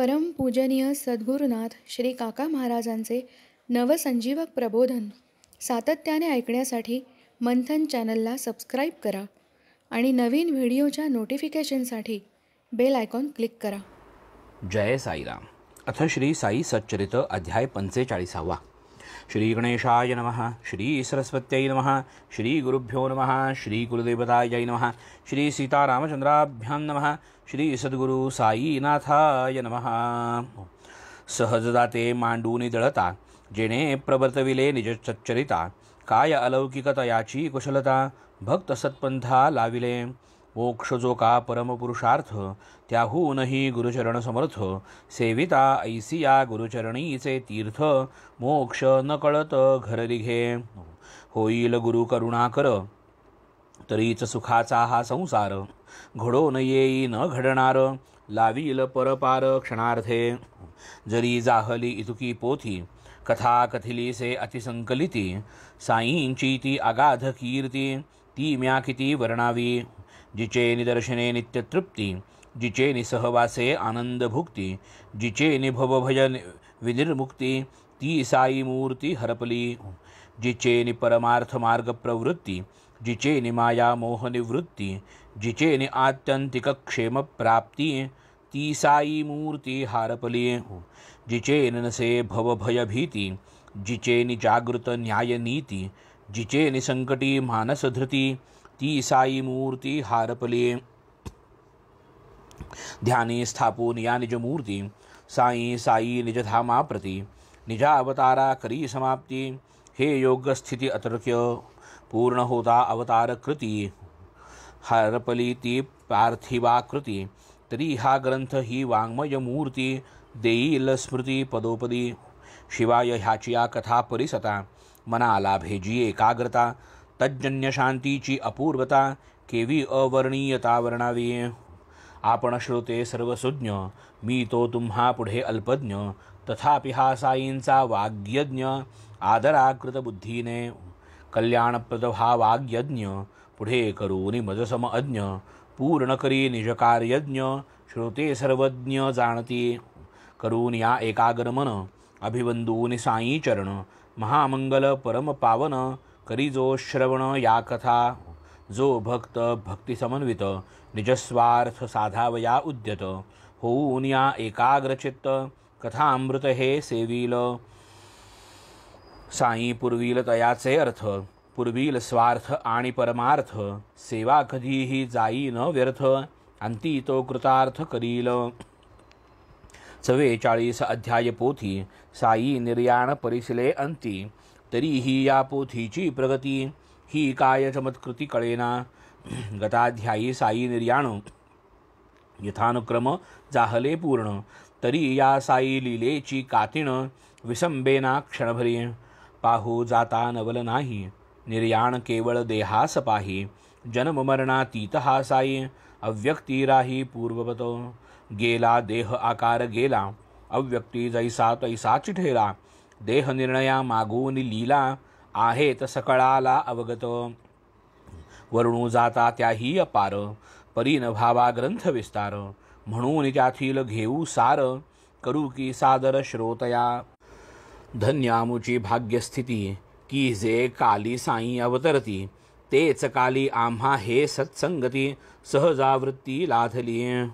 परमपूजनीय सद्गुरुनाथ श्री काका महाराजांचे नवसंजीवक प्रबोधन सातत्याने ऐकण्यासाठी मंथन चॅनलला सबस्क्राईब करा आणि नवीन व्हिडिओच्या नोटिफिकेशनसाठी बेल आयकॉन क्लिक करा. जय साईराम. अथ श्री साई सच्चरित अध्याय 45. श्री गणेशाय नमः. श्री सरस्वत्यै नमः. श्री गुरुभ्यो नमः. श्री कुलदेवतायै नमः. श्री सीतारामचंद्राभ्यां नमः. श्री सद्गुरु साईनाथाय नमः. सहजदाते मांडूनी दळता जेणे प्रवर्तविले निज सच्चरिता, काय अलौकिकतयाची कुशलता भक्त सत्पंथा लाविले. मोक्ष जो का परमपुरुषार्थ, त्याहूनही गुरुचरण समर्थ. सेविता ऐसिया गुरुचरणीचे तीर्थ, मोक्ष न कळत घरली घे. होईल गुरु करुणाकर, तरीच सुखाचा हा संसार. घडोन येई न घडणार, लावील परपार क्षणार्थे. जरी जाहली इतुकी पोथी, कथा कथिली से अतिसंकलिती. साईंची ती अगाध कीर्ती, ती म्या किती वर्णावी. जिचे निदर्शने नित्यतृप्ती, जिचे निसहवासे आनंद भुक्ती. जिचे निभवभय विनिर्मुक्ती, ती साई मूर्ती हरपली. जिचे निपरमार्थ मार्ग प्रवृत्ती, जिचे निमाया मोह निवृत्ती. जिचे नि आत्यंतिक क्षेम प्राप्ती, ती साई मूर्ती हारपली. जिचे नसे भवभय भीती, जिचे नि जागृत न्याय नीती. जिचे निसंकटी मानस धृती, ती साई मूर्ती हारपली. ध्यानी स्थापून या निज मूर्ती, साई साई निज धामा प्रती. निजा अवतारा करी समाप्ती, हे योग स्थिती अतर्क्य. पूर्ण होता अवतार कृती, हरपली ती पार्थिवाकृती. तरी हा ग्रंथ ही वाङ्मय मूर्ती, देईल स्मृती पदोपदी. शिवाय ह्याची या कथा परिसता, मनाला भेजी एकाग्रता. तज्जन्य शांतीची अपूर्वता, केवी अवर्णीयता वर्णावी. आपण श्रोते सर्वसुज्ञ, मी तो तुम्हा पुढे अल्पज्ञ. तथापि हा साईंचा वाग्यज्ञ, आदराकृत बुद्धीने. कल्याणप्रद हा वाग्यज्ञ, पुढे करूनी मजसम अज्ञ. पूर्ण करी निजकार्यज्ञ, श्रोते सर्वज्ञ जाणती. करून या एकाग्र मन, अभिवंदूनि साई चरण. महामंगल परम पावन, करी जो श्रवण या कथा. जो भक्त भक्ती समन्वित, निजस्वार्थ साधावया उद्यत. होऊन या एकाग्रचित्त, कथामृत हे सेविल. साई पुरविल तयाचे अर्थ, पुरविल स्वार्थ आणि परमार्थ. सेवा कधीही जाई न व्यर्थ, अंती तो कृतार्थ करील. 44 अध्याय पोथी, साई निर्याण परिशिले अंती. तरीही या पोथीची प्रगती, ही काय चमत्कृती कळेना. गताध्यायी साई निर्याण, यथानुक्रम जाहले पूर्ण. तरी या साई लीलेची कातीण, विसंबेना क्षणभरी. पाहू जाता नवल नाही, निर्याण केवळ देहास पाही. जन्म मरणातीत हा साई, अव्यक्ती राही पूर्ववत. गेला देह आकार गेला, अव्यक्ती जैसा तैसाच ठेला. देह निर्णया मागून लीला, आहेत सकळाला अवगत. वर्णू जाता त्याही अपार, परीन भावा ग्रंथ विस्तार. म्हणून त्यातील घेऊ सार, करू की सादर श्रोतया. धन्यामुची भाग्यस्थिती, की जे काली साई अवतरती. तेच काली आम्हा हे सत्संगती, सहजावृत्ती लाथली.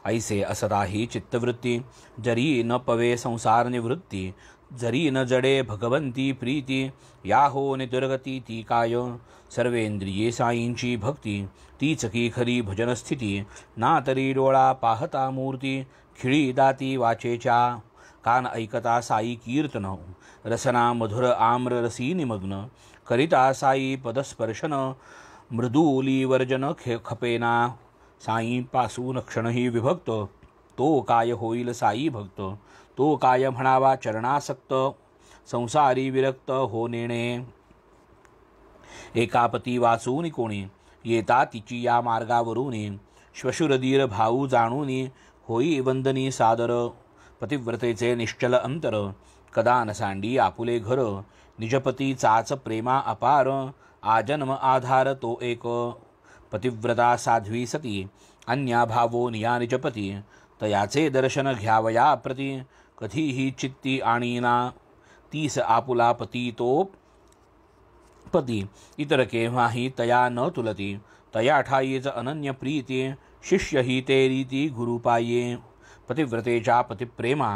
ऐसे असता ही चित्तवृत्ती, जरी न पवे संसार निवृत्ती. जरी न जडे भगवंती प्रीती, या हो दुर्गती ती काय. सर्वेंद्रिये साईंची भक्ती, तीच की खरी भजन स्थिती. ना तरी डोळा पाहता मूर्ती, खिळी दाती वाचेच्या. कान ऐकता साई कीर्तन, रसना मधुर आम्र रसी निमग्न. करिता साई पदस्पर्शन, मृदुली वर्जन खपेना. साईंपासून क्षणही विभक्त, तो काय होईल साई भक्त. तो काय म्हणावा चरणासक्त, संसारी विरक्त हो नेणे. एकापती वाचून कोणी, येता तिची या मार्गावरूनी. श्वशुरधीर भाऊ जाणूनी, होई वंदनी सादर. पतिव्रतेचे निश्चल अंतर, कदा न सांडी आपुले घर. निजपती चाच प्रेमा अपार, आजन्म आधार तो एक. पतिव्रता साध्वी सती, अन्या भावो निया निजपती. तयाचे दर्शन घ्यावया प्रती कधीही चित्ती आणीना तीस आपुला पती तो पती इतर केव्हाही तया न तुलती तया ठाईच अनन्य प्रीती शिष्य ही ते रीती गुरुपाये पतिव्रतेच्या पतिप्रेमा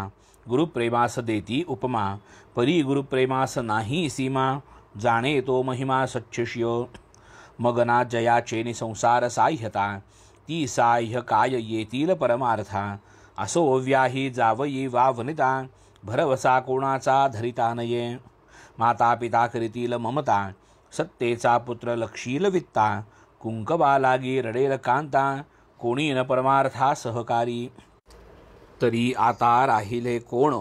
गुरुप्रेमास देती उपमा परी गुरुप्रेमास नाही सीमा जाणे तो महिमा सच्छिष्य मगना जयाचे निसंसार साह्यता ती साह्य काय येतील परमार्था असो व्याही जावयी वा वनिता भरवसा कोणाचा धरिता नये माता पिता करीतील ममता सत्तेचा पुत्र लक्षील वित्ता कुंकवा लागी रडेल कांता कोणी न परमार्था सहकारी तरी आता राहिले कोण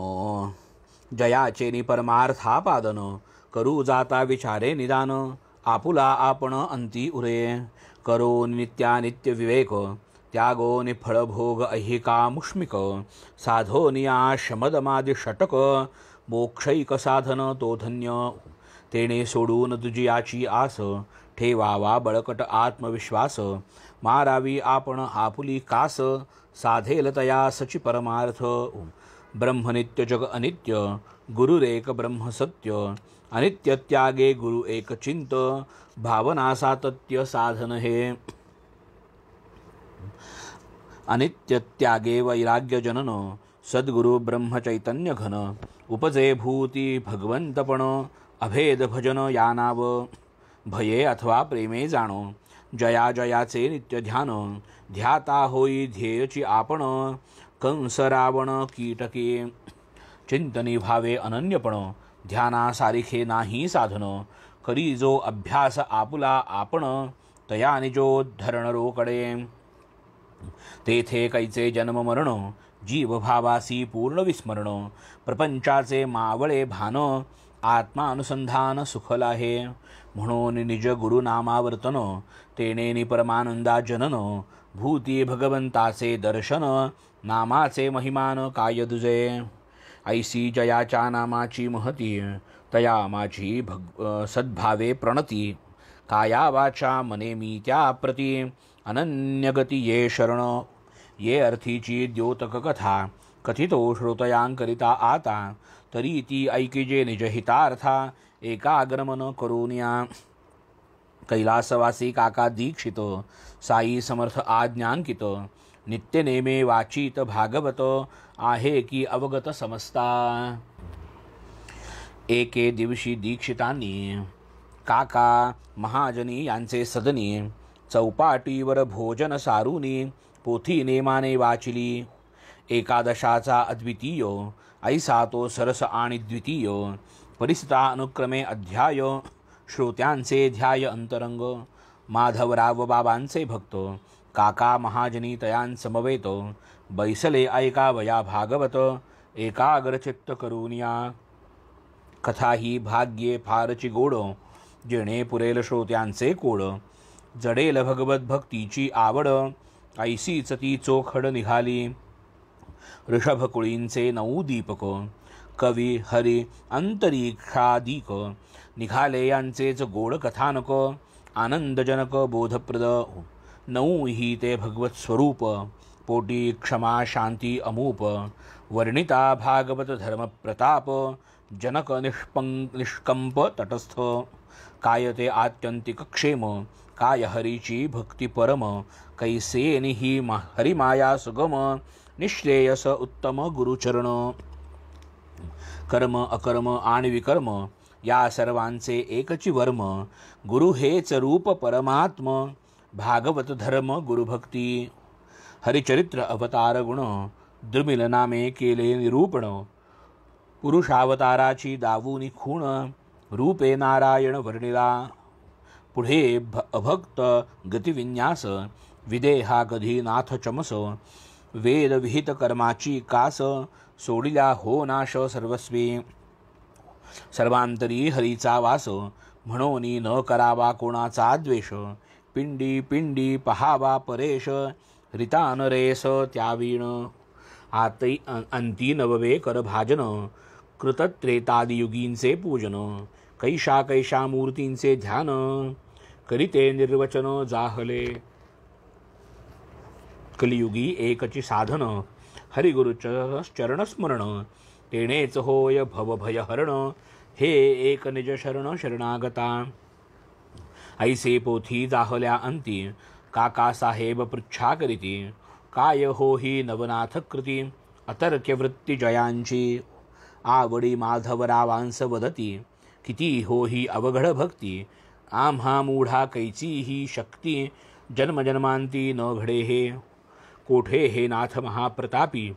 जयाचे नि परमार्था पादन करू जाता विचारे निदान आपुला आपण अंती उरे करो नित्यानित्य विवेक त्यागो निफळ भोग अहिका मुष्मिक साधो निया शमदमादि षटक मोक्षैक साधन तो धन्य तेने सोडून तुझियाची आस ठेवावा बळकट आत्मविश्वास मारावी आपण आपुली कास साधेल तया सची परमार्थ ब्रह्मनित्य जग अनित्य गुरुरेक ब्रह्म सत्य अनित्य त्यागे गुरु एक चिंत भावना सातत्य साधन हे अनित्य त्यागे वैराग्य जनन सद्गुरु ब्रह्म चैतन्य घन उपजे भूती भगवंतपण अभेद भजन या नाव भये अथवा प्रेमे जाणो जया जयाचे नित्य ध्यान ध्याता होई ध्येयची आपण कंस रावण कीटके चिंतनी भावे अनन्यपण ध्याना सारिखे नाही साधन करी जो अभ्यास आपुला आपण तया निजो धरण रोकडे तेथे कैचे जन्म मरण जीव भावासी पूर्ण विस्मरण प्रपंचाचे मावळे भान आत्मानुसंधान सुखल आहे म्हणून निज गुरुनामावर्तन तेने परमानंदा जनन भूती भगवंताचे दर्शन नामाचे महिमान काय दुजे ऐसी जयाच्या नामाची महती तया माझी सद्भावे प्रणती काया वाचा मने मी त्या प्रती अनन्यगती ये शरण ये अर्थीची द्योतक कथा कथितो श्रोतयांकरिता आता तरी ती ऐकिजे निजहितार्था एकाग्रमन करूनिया कैलासवासी काका दीक्षित साई समर्थ आज्ञांकित नित्य नेमे वाचित भागवत आहे की अवगत समजता एके दिवशी दीक्षितांनी काका महाजनी यांचे सदनी चौपाटीवर भोजन सारुनी पोथी नेमाने वाचिली एकादशाचा अद्वितीय ऐसा तो सरस आणि द्वितीय परिस्थिता अनुक्रमे अध्याय श्रोत्यांचे ध्याय अंतरंग माधवराव बाबांचे भक्त काका महाजनी तयां समवेत बैसले ऐकावया भागवत एकाग्रचित्त करूनिया कथा ही भाग्ये फारची गोड जेणे पुरेल श्रोत्यांचे कोड जडेल भगवत भक्तीची आवड ऐसीच ती चोखड निघाली ऋषभकुळींचे 9 दीपक कवी हरी अंतरिक्षादीक निघाले यांचेच गोड कथानक आनंदजनक बोधप्रद 9 ही ते भगवत स्वरूप पोटी क्षमा शांती अमूप वर्णिता भागवत धर्म प्रताप जनक निष्कंप तटस्थ काय ते आत्यंतिक क्षेम काय हरीची भक्ती परम कैसे निही हरिमाया सुगम निश्रेयस उत्तम गुरुचरण कर्म अकर्म आणि विकर्म या सर्वांचे एकची वर्म गुरु हेच रूप परमात्म भागवत धर्म गुरुभक्ती हरिचरित्र अवतार गुण द्रुमिल नामे केले निरूपण पुरुषावताराची दावुनी खूण रूपे नारायण वर्णिला पुढे अभक्त गतिविन्यास विदेहा कधी नाथ चमस वेद विहित कर्माची कास सोडिल्या हो नाश सर्वस्वी सर्वांतरी हरीचा वास म्हणून न करावा कोणाचा द्वेष पिंडी पिंडी पहावा परेश रितान रेस त्यावीण आतई अंती नववे कर भाजन कृतत्रेतादियुगींचे पूजन कैशा कैशा मूर्तींचे ध्यान करिते निर्वचन जाहले कलियुगी एकची साधन हरिगुरु चरणस्मरण तेणेच होय भवभयहरण हे एक निज शरण शरणागता ऐसे पोथी जाहल्या अंती काकासाहेब पृच्छा करीती काय हो ही नवनाथ कृती अतर्क्य वृत्ती जयांची आवडी माधवरावांस वदती किती हो ही अवघड भक्ती आम्हा मूढा कैची ही शक्ती जन्मजन्मांती न घडे हे कोठे हे नाथ महाप्रतापी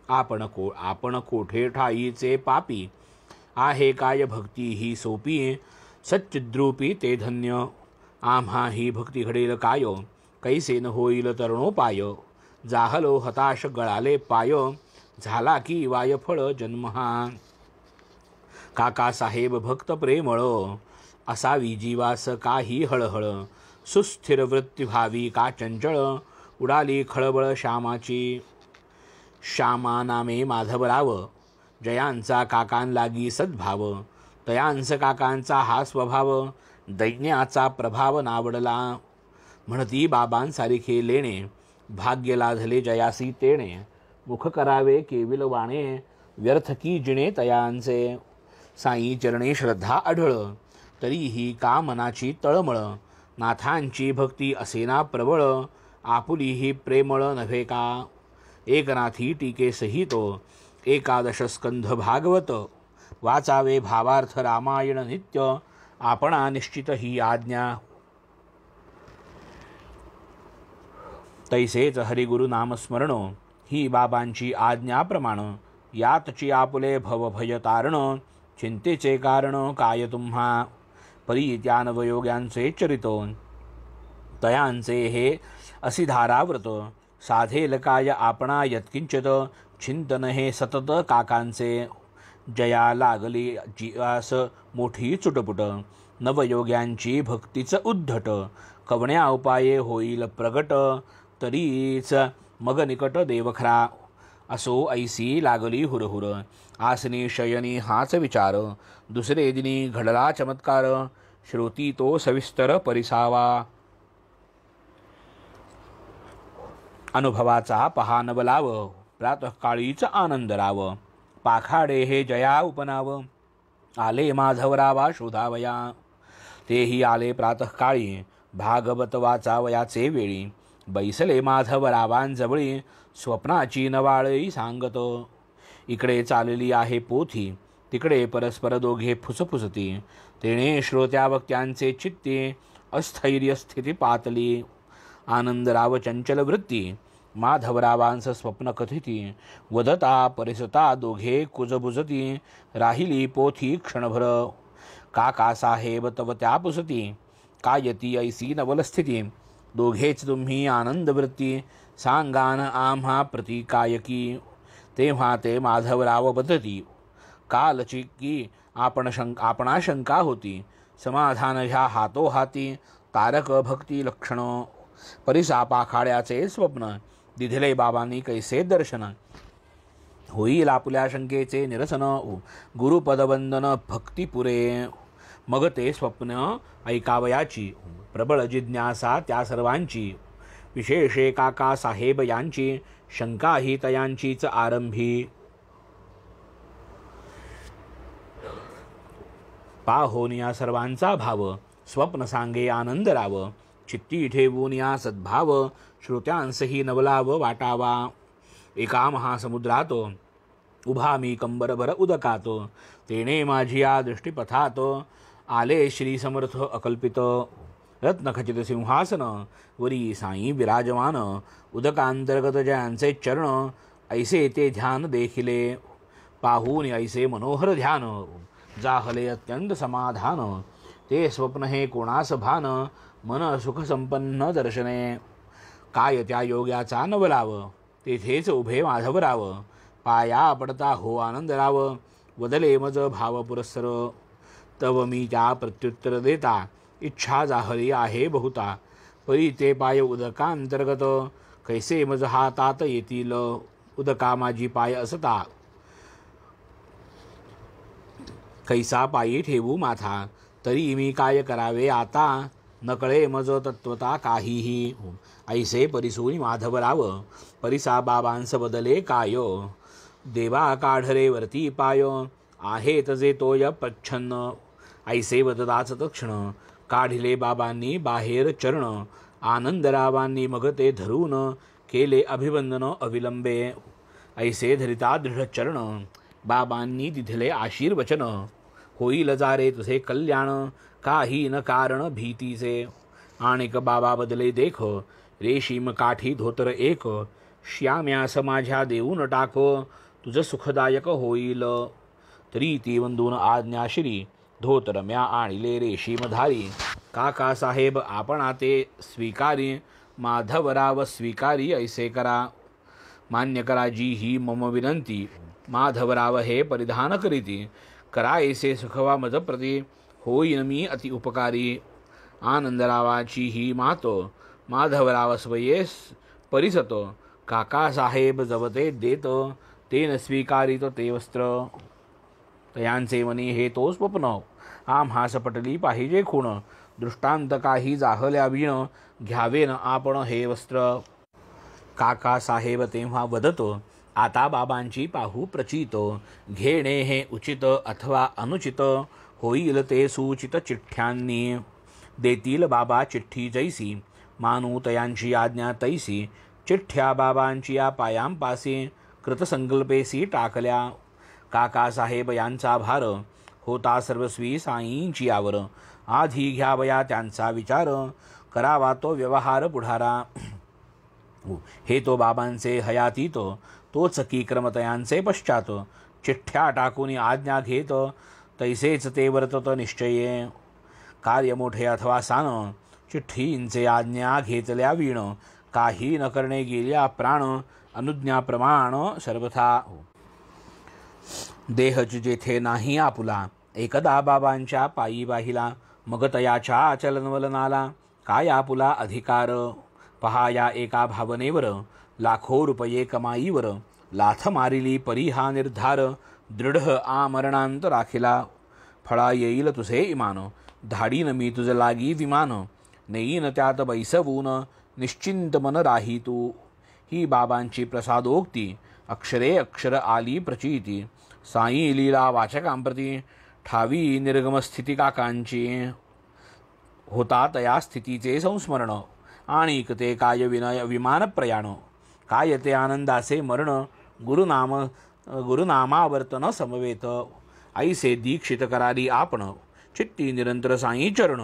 आपण कोठे ठाईचे पापी आहे काय भक्ती ही सोपी सच्चिद्रूपी ते धन्य आम्हा ही भक्ती घडेल काय कैसे न होईल तरुणोपाय जाहलो हताश गळाले पाय झाला की वायफळ जन्म हा काकासाहेब भक्त प्रेमळ असावी जीवास काही हळहळ सुस्थिर वृत्ती व्हावी का चंचळ उडाली खळबळ श्यामाची श्यामा नामे माधवराव जयांचा काकांलागी सद्भाव तयांस काकांचा हा स्वभाव दैन्याचा प्रभाव नावडला म्हणती बाबांसारिखे लेणे भाग्य लाधले जयासी तेणे मुख करावे केविल वाणे व्यर्थ की जिणे तयांचे साई चरणे श्रद्धा आढळ तरीही का मनाची तळमळ नाथांची भक्ती असेना प्रबळ आपुली ही प्रेमळ नव्हे का एकनाथी टीके सहितो एकादश स्कंध भागवत वाचावे भावार्थ रामायण नित्य आपणा निश्चित ही आज्ञा तैसेच हरिगुरु नामस्मरण ही बाबांची आज्ञाप्रमाण यातची आपुले भवभय तारण चिंतेचे कारण काय तुम्हा परी त्या नवयोग्यांचे चरितो तयांचे हे असी धाराव्रत साधेल काय आपणा यत्किंचित चिंतन हे सतत काकांचे जया लागली जीवास मोठी चुटपुट नवयोग्यांची भक्तीच उद्धट कवण्या उपाये होईल प्रगट तरीच मग निकट देवखरा असो ऐसी लागली हुरहुर आसनी शयनी हाच विचार दुसरे दिनी घडला चमत्कार श्रोती तो सविस्तर परिसावा अनुभवाचा पहा नवलाव प्रातःकाळीच आनंद राव पाखाडे हे जया उपनाव आले माधवरावा शोधावया तेही आले प्रातःकाळी भागवत वाचावयाचे वेळी बैसले माधवरावांजवळी स्वप्नाची नवाळी सांगत इकडे चालली आहे पोथी तिकडे परस्पर दोघे फुसफुसती तेणे श्रोत्या वक्त्यांचे चित्ते अस्थैर्य स्थिती पातली आनंदराव चंचल वृत्ती माधवरावांस स्वप्न कथिती वदता परिसता दोघे कुजबुजती राहिली पोथी क्षणभर काकासाहेब तव त्या पुसती कायती ऐसी नवलस्थिती दोघेच तुम्ही आनंदवृत्ती सांगान आम्हा प्रतिकायकी तेव्हा ते माधवराव बदती कालची की आपणा शंका होती समाधान ह्या हातोहाती तारक भक्ती लक्षण परिसा पाखाड्याचे स्वप्न दिधले बाबांनी कैसे दर्शन होईल आपुल्या शंकेचे निरसन गुरुपदवंदन भक्ती पुरे मग ते स्वप्न ऐकावयाची प्रबळ जिज्ञासा त्या सर्वांची विशेषे काका साहेब यांची शंका ही तयांचीच आरंभी पाहोन या सर्वांचा भाव स्वप्न सांगे आनंदराव चित्ती ठेवून या सद्भाव श्रोत्यांसही नवलाव वाटावा एका महासमुद्रात उभा मी कंबरभर उदकात तेणे माझी या दृष्टीपथात आले श्री समर्थ अकल्पित रत्नखचित सिंहासन वरी साई विराजमान उदकांतर्गत जयांचे चरण ऐसे ते ध्यान देखिले पाहून ऐसे मनोहर ध्यान जाहले अत्यंत समाधान ते स्वप्न हे कोणास भान मन सुखसंपन्न दर्शने काय त्या योग्याचा नवलाव तेथेच उभे माधवराव पाया पडता हो आनंदराव वदले मज भाव पुरस्सर तव मी त्या प्रत्युत्तर देता इच्छा जाहली आहे बहुता परी ते पाय उदकांतर्गत कैसे मज हातात येतील उदका माझी पाय असता कैसा पायी ठेवू माथा तरी मी काय करावे आता न कळे मज तत्वता काहीही. ऐसे परिसोनी माधवराव परिसा बाबांस बदले काय. देवा काढरे वरती पाय आहे तजे तोय प्रच्छन्न. ऐसे वददाच तक्षण काढिले बाबांनी बाहेर चरण. आनंदरावांनी मग ते धरून केले अभिवंदन अविलंबे. ऐसे धरिता दृढ चरण बाबांनी दिधले आशीर्वचन. होईल जारे तुझे कल्याण काही न कारण भीतीचे. आणिक बाबा बदले देख रेशीम काठी धोतर एक. श्याम्यास माझ्या देऊन टाक तुझ सुखदायक होईल. तरी ती वंदून आज्ञाश्री धोतर म्या आणले रेशीमधारी. काका साहेब आपण ते स्वीकारी माधवराव स्वीकारी ऐसे करा. मान्य करा जी ही मम विनंती. माधवराव हे परिधान करीती. करा ऐसे सुखवा मज प्रती होईन मी अति उपकारी. आनंदरावाची ही मात माधवराव स्वयेस परिसत. काका साहेब जवते देत तेन स्वीकारित ते वस्त्र. तयांचे मनी हे तो स्वप्न आम्हास पटली पाहिजे खूण. दृष्टांत काही जाहल्या विण घ्यावेन आपण हे वस्त्र. काका साहेब तेव्हा वदत आता बाबांची पाहू प्रचित. घेणे हे उचित अथवा अनुचित होईल ते सूचित चिठ्ठ्यांनी. देतील बाबा चिठ्ठी जैसी मानू तयांची आज्ञा तैसी. चिठ्ठ्या बाबांची या पायांपासी कृतसंकल्पेसी टाकल्या. काका साहेब यांचा भार होता सर्वस्वी साईंची यावर. आधी घ्यावया त्यांचा विचार करावा तो व्यवहार पुढारा. हे तो बाबांचे हयातीत तोच की क्रमतयांचे पश्चात. चिठ्ठ्या टाकून आज्ञा घेत तैसेच ते वर्तत निश्चये. कार्य मोठे अथवा सान चिठ्ठींचे आज्ञा घेतल्या वीण. काही न करणे गेल्या प्राण अनुज्ञा प्रमाण सर्वथा. देहच जेथे नाही आपुला एकदा बाबांच्या पायी वाहिला. मग तयाच्या चलनवलनाला काय आपुला अधिकार. पहा या एका भावनेवर लाखो रुपये कमाईवर. लाथ मारिली परी हा निर्धार. दृढ आमरणांत राखिला. फळा येईल तुझे इमान. धाडीन मी तुझ लागी विमान. नेईन त्यात बैसवून निश्चिंत मन राही तू. ही बाबांची प्रसादोक्ती अक्षरे अक्षर आली प्रचिती. साई लीला वाचकांप्रती ठावी निर्गमस्थिती काकांची. होता तया स्थितीचे संस्मरण. आणि ते काय विनय विमान प्रयाण. काय ते आनंदाचे मरण. गुरुनामावर्तन समवेत. ऐसे दीक्षित करारी आपण चित्ती निरंतर साई चरण.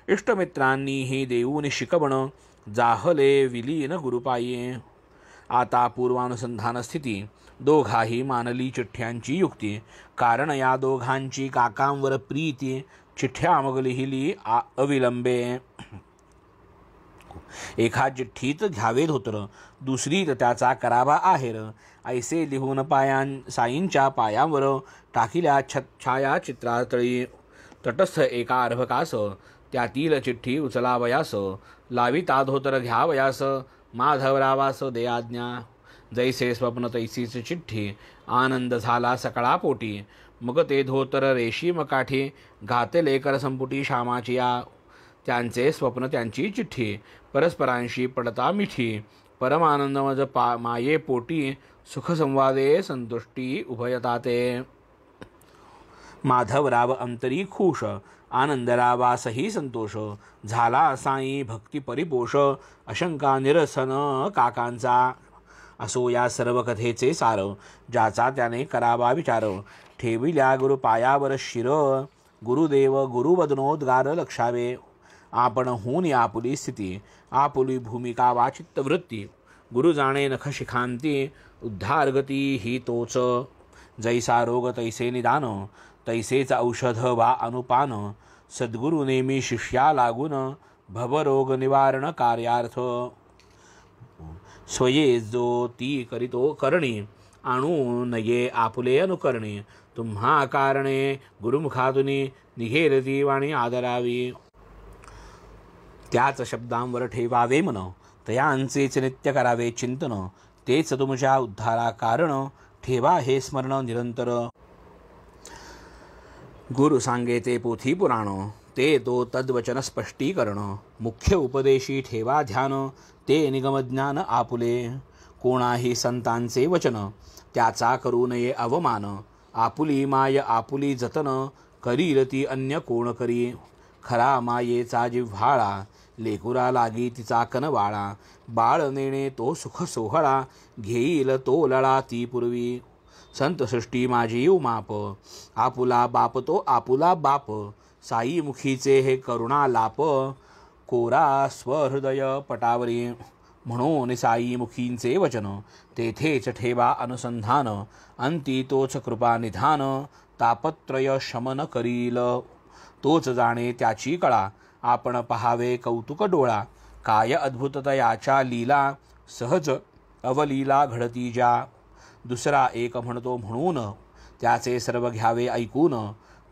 इष्टमित्रांनीही देऊन शिकवण जाहले विलीन गुरुपायी. आता पूर्वानुसंधान स्थिती दोघाही मानली चिठ्ठ्यांची युक्ती. कारण या दोघांची काकांवर प्रीती. चिठ्ठ्या मग लिहिली अविलंबे. एका चिठ्ठीत घ्यावे धोतर दुसरीत त्याचा करावा आहेर. ऐसे लिहून साईंच्या पायांवर टाकिल्या छायाचित्रातळी. तटस्थ एका अर्भकास त्यातील चिठ्ठी उचलावयास. लाविता धोतर घ्यावयास माधवरावास दे आज्ञा. जैसे स्वप्न तैसीच चिठ्ठी आनंद झाला सकळा पोटी. मग ते धोतर रेशीम काठी घातले कर संपुटी श्यामाची या. त्यांचे स्वप्न त्यांची चिठ्ठी परस्परांशी पडता मिठी. परमानंद मज माये पोटी सुखसंवादे संतुष्टी उभयताते. माधवराव अंतरी खुश आनंदरावासही संतोष. झाला साई भक्ती परिपोष अशंका निरसन काकांचा. असो या सर्व कथेचे सार ज्याचा त्याने करावा विचार. ठेविल्या गुरुपायावर शिर गुरुदेव गुरुवदनोद्गार लक्षावे. आपण हून आपुली स्थिती आपुली भूमिका वाचित्त वृत्ती. गुरु जाणे नख शिखांती उद्धारगती ही तोच. जैसा रोग तैसे निदान तैसेच औषध वा अनुपान. सद्गुरु नेमी शिष्या लागून भवरोग निवारण कार्यार्थ. स्वये जो ती करितो करणी आणू नये आपुले अनुकरणी. तुम्हा कारणे गुरुमुखातुनी निघेल ती वाणी आदरावी. त्याच शब्दांवर ठेवावे मन तयांचेच नित्य करावे चिंतन. तेच तुमच्या उद्धारा कारण ठेवा हे स्मरण निरंतर. गुरु सांगे ते पोथी पुराण ते तो तद्वचन स्पष्टीकरण मुख्य उपदेशी ठेवा ध्यान ते निगमज्ञान आपुले कोणाही संतांचे वचन त्याचा करू नये अवमान आपुली माय आपुली जतन करील ती अन्य कोण करी खरा मायेचा जिव्हाळा लेकुरा लागी तिचा कनवाळा बाळ नेणे तो सुख सोहळा घेईल तो लळा ती पूर्वी संत सृष्टी माझी उमाप आपुला बाप तो आपुला बाप साई मुखीचे हे करुणा लाप कोरा स्वहृदय पटावरी म्हणून साई मुखींचे वचन तेथेच ठेवा अनुसंधान अंती तोच कृपा निधान तापत्रय शमन करील तोच जाणे त्याची कळा आपण पहावे कौतुक डोळा काय अद्भुततयाच्या लीला सहज अवलीला घडती ज्या दुसरा एक म्हणतो म्हणून त्याचे सर्व घ्यावे ऐकून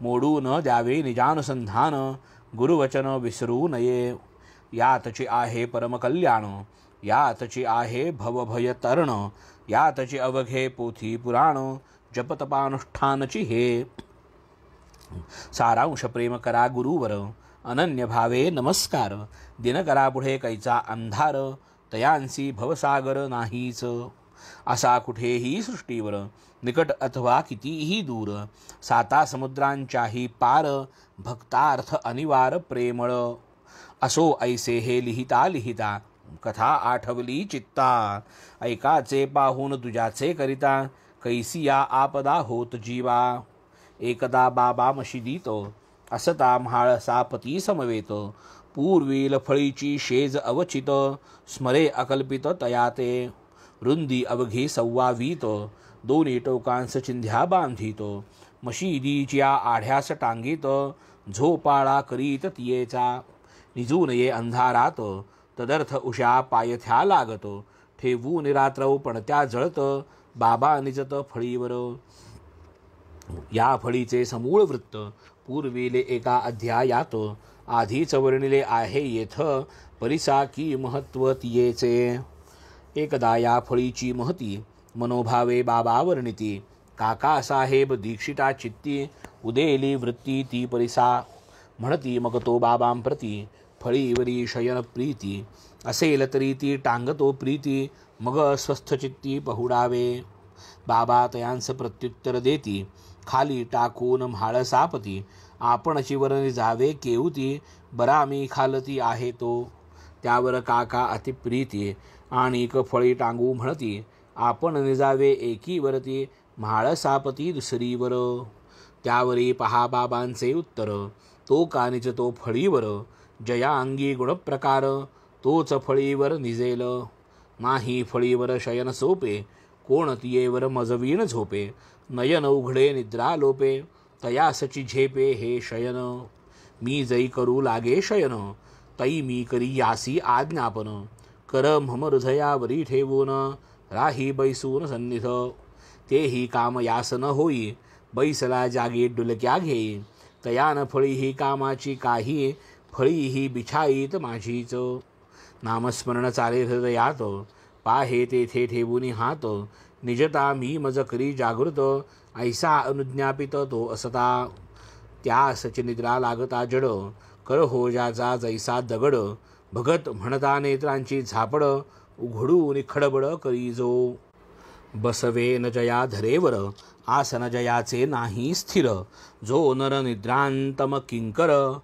मोडून द्यावे निजानुसंधान गुरुवचन विसरू नये यातचे आहे परमकल्याण यातचे आहे भवभय तरण यातचे अवघे पोथी पुराण जपतपानुष्ठानची हे सारांश प्रेम करा गुरुवर अनन्य भावे नमस्कार दिनकरा पुढे कैचा अंधार तयांसी भवसागर नाहीच असा कुठेही सृष्टीवर निकट अथवा कितीही दूर साता समुद्रांच्याही पार भक्तार्थ अनिवार प्रेमळ असो ऐसे हे लिहिता लिहिता कथा आठवली चित्ता ऐकाचे पाहून तुझ्याचे करिता कैसिया आपदा होत जीवा एकदा बाबा मशिदीत असता म्हाळसा पती समवेत पूर्वील फळीची शेज अवचित स्मरे अकल्पित तयाते रुंदी अवघी सव्वावीत दोन्ही टोकांस चिंध्या बांधित मशिदीच्या आढ्यास टांगीत झोपाळा करीत तियेचा निजू नये अंधारात तदर्थ उषा पायथ्या लागत ठेवून रात्रौ पणत्या जळत बाबा निजत फळीवर या फळीचे समूळ वृत्त पूर्वीले एका अध्यायात आधीच वर्णिले आहे येथ परिसा की महत्व तियेचे एकदा या फळीची महती मनोभावे बाबा वर्णिती काकासाहेब दीक्षिता चित्ती उदेली वृत्ती ती परिसा म्हणती मग तो बाबांप्रती फळीवरी शयन प्रीती असेल तरी ती टांगतो प्रीती मग स्वस्थचित्ती पहुडावे बाबा तयांस प्रत्युत्तर देती खाली टाकून म्हाळसापती आपणची वरणी जावे केवती बरा मी खालती आहे तो त्यावर काका अतिप्रीती आणिक फळी टांगू म्हणती आपण निजावे एकीवरती म्हाळसापती दुसरीवर त्यावरी पहा बाबांचे उत्तर तो का निजतो फळीवर जया अंगी गुणप्रकार तोच फळीवर निजेल नाही फळीवर शयन सोपे कोण तियेवर मजवीन झोपे नयन उघडे निद्रा लोपे तयासची झेपे हे शयन मी जई करू लागे शयन तई मी करी यासी आज्ञापन कर मम हृदयावरी ठेवून राही बैसून सन्निध तेही काम यासन होई बैसला जागी डुलक्या घेई तयान फळी ही कामाची काही फळी ही बिछाईत माझीच नामस्मरण चाले हृदयात पाहे तेथे ठेवून हात निजता मी मज करी जागृत ऐसा अनुज्ञापित तो असता त्यासच निद्रा लागता जड कर हो जाचा जैसा दगड भगत म्हणता नेत्रांची झापड उघडून खडबड करी जो बसवे न जया धरेवर आसन जयाचे नाही स्थिर जो नर निद्रांतम किंकर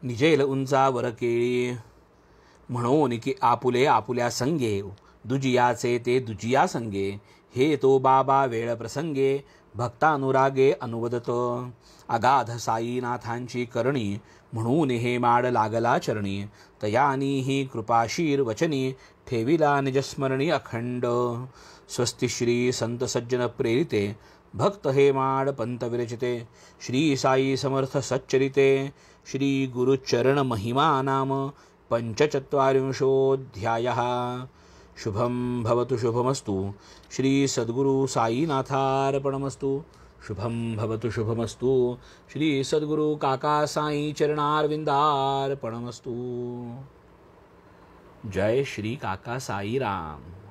निजेल उंचावर केळी म्हणून की आपुले आपुल्या संगे दुजियाचे ते दुजिया संगे हे तो बाबा वेळ प्रसंगे भक्तानुरागे अनुवदत अगाध साईनाथांची करणी म्हणून हे माड लागला चरणी तयानी ही कृपाशीर वचनी ठेविला निजस्मरणी अखंड स्वस्ति श्री संत सज्जन प्रेरिते भक्त हे माड पंत विरचिते श्री साई समर्थ सच्चरिते श्री गुरुचरण महिमा नाम पंचचत्वारिंशोऽध्यायः शुभं भवतु शुभमस्तु श्री सद्गुरु साईनाथार्पणमस्तु शुभं भवतु शुभमस्तु श्री सद्गुरु काका साई चरणारविंदार्पणमस्तु जय श्री काका साई राम।